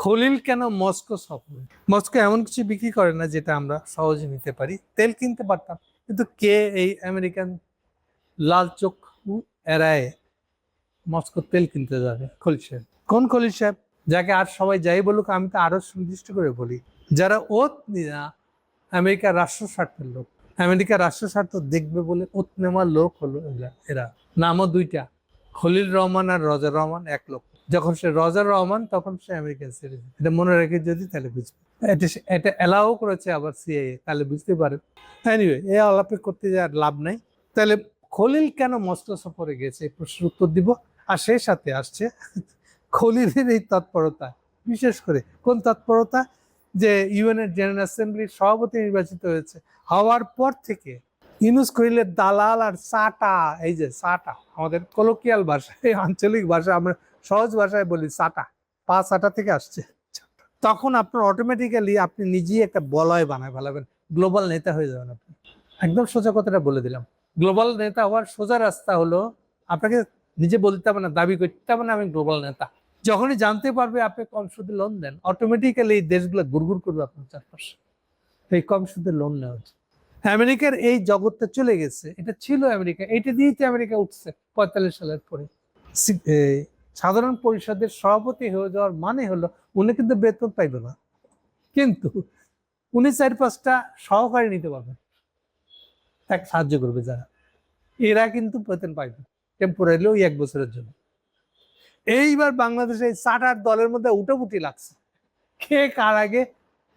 খলিল কেন মস্কো সফরে? মস্কো এমন কিছু বিক্রি করে না যেটা আমরা সহজে নিতে পারি। তেল কিনতে পারতাম, কিন্তু কে এই আমেরিকান লাল চক্ষু এড়ায় মস্কো তেল কিনতে যাবে? খলিল সাহেব। কোন খলিল সাহেব? যাকে আর সবাই যাই বলুক, আমি তো আরো সুনির্দিষ্ট করে বলি, যারা ওত না আমেরিকার রাষ্ট্র স্বার্থের লোক, আমেরিকার রাষ্ট্র স্বার্থ দেখবে বলে ওত নেওয়ার লোক হলো এরা। নামও দুইটা, খলিল রহমান আর রজার রহমান এক লোক। যখন সে রজার রহমান তখন সে আমেরিকান সিটিজেন। এটা মনে রেখে যদি তাহলে বুঝবে। এটা এলাও করেছে আবার সিআইএ, তাহলে বুঝতে পারেন। এনিওয়ে, এ আলাপে করতে যাওয়ার লাভ নাই। তাহলে খলিল কেন মস্কো সফরে গেছে এই প্রশ্নের উত্তর দিব। আর সেই সাথে আসছে খলিলের এই তৎপরতা, বিশেষ করে কোন তৎপরতা, যে ইউএনের জেনারেল অ্যাসেম্বলির সভাপতি নির্বাচিত হয়েছে, হওয়ার পর থেকে ইউনুস খলিলের দালাল আর সাটা, এই যে সাটা আমাদের কলোকিয়াল ভাষায়, আঞ্চলিক ভাষা, আমরা সহজ ভাষায় বলি সাটা, পা সাটা থেকে আসছে। তখন আপনার অটোমেটিক্যালি আপনি নিজেই একটা বলয় বানায় ফেলাবেন, গ্লোবাল নেতা হয়ে যাবেন আপনি। একদম সোজা কথাটা বলে দিলাম। গ্লোবাল নেতা হওয়ার সোজা রাস্তা হলো, আপনাকে নিজে বলতে হবে না, দাবি করতে হবে না আমি গ্লোবাল নেতা। যখনই জানতে পারবে আপনি কম সুদে লোন দেন, অটোমেটিক্যালি এই দেশগুলো গুড়গুড় করবে আপনার চারপাশে। এই কম সুদে লোন নেওয়া হচ্ছে। আমেরিকার এই জগৎটা চলে গেছে, এটা ছিল আমেরিকা, এইটা দিয়েই তো আমেরিকা উঠছে 45 সালের পরে। সাধারণ পরিষদের সভাপতি হয়ে যাওয়ার মানে হলো উনি কিন্তু বেতন পাইবে না, কিন্তু উনি 4-5টা সহকারী নিতে পারবেন, তাকে সাহায্য করবে যারা, এরা কিন্তু বেতন পাইবে টেম্পোরারি ওই 1 বছরের জন্য। এইবার বাংলাদেশে এই চাটার দলের মধ্যে উঠোপুটি লাগছে, কে কার আগে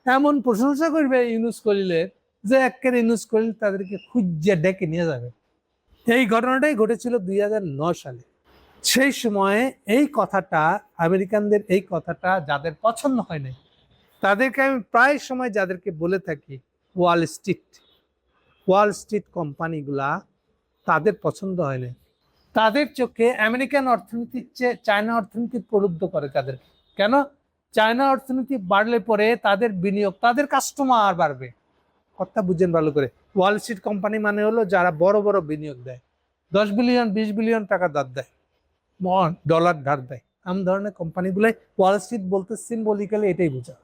এমন প্রশংসা করবে ইউনুস খলিলের যে একের ইউনুস খলিল তাদেরকে খুঁজে ডেকে নিয়ে যাবে। এই ঘটনাটাই ঘটেছিল 2009 সালে। সেই সময়ে এই কথাটা, আমেরিকানদের এই কথাটা যাদের পছন্দ হয় নাই, তাদেরকে আমি প্রায় সময় যাদেরকে বলে থাকি, ওয়াল স্ট্রিট কোম্পানিগুলা, তাদের পছন্দ হয় না। তাদের চোখে আমেরিকান অর্থনীতির চেয়ে চায়না অর্থনীতি প্রলুব্ধ করে তাদেরকে। কেন? চায়না অর্থনীতি বাড়লে পরে তাদের বিনিয়োগ, তাদের কাস্টমার বাড়বে। কথা বুঝেন ভালো করে। ওয়াল স্ট্রিট কোম্পানি মানে হলো যারা বড় বড় বিনিয়োগ দেয়, 10 বিলিয়ন 20 বিলিয়ন টাকা ধার দেয়, ডলার ধার দেয়, এমন ধরনের কোম্পানিগুলাই ওয়াল স্ট্রিট বলতে সিম্বলিক্যালি এটাই বোঝা।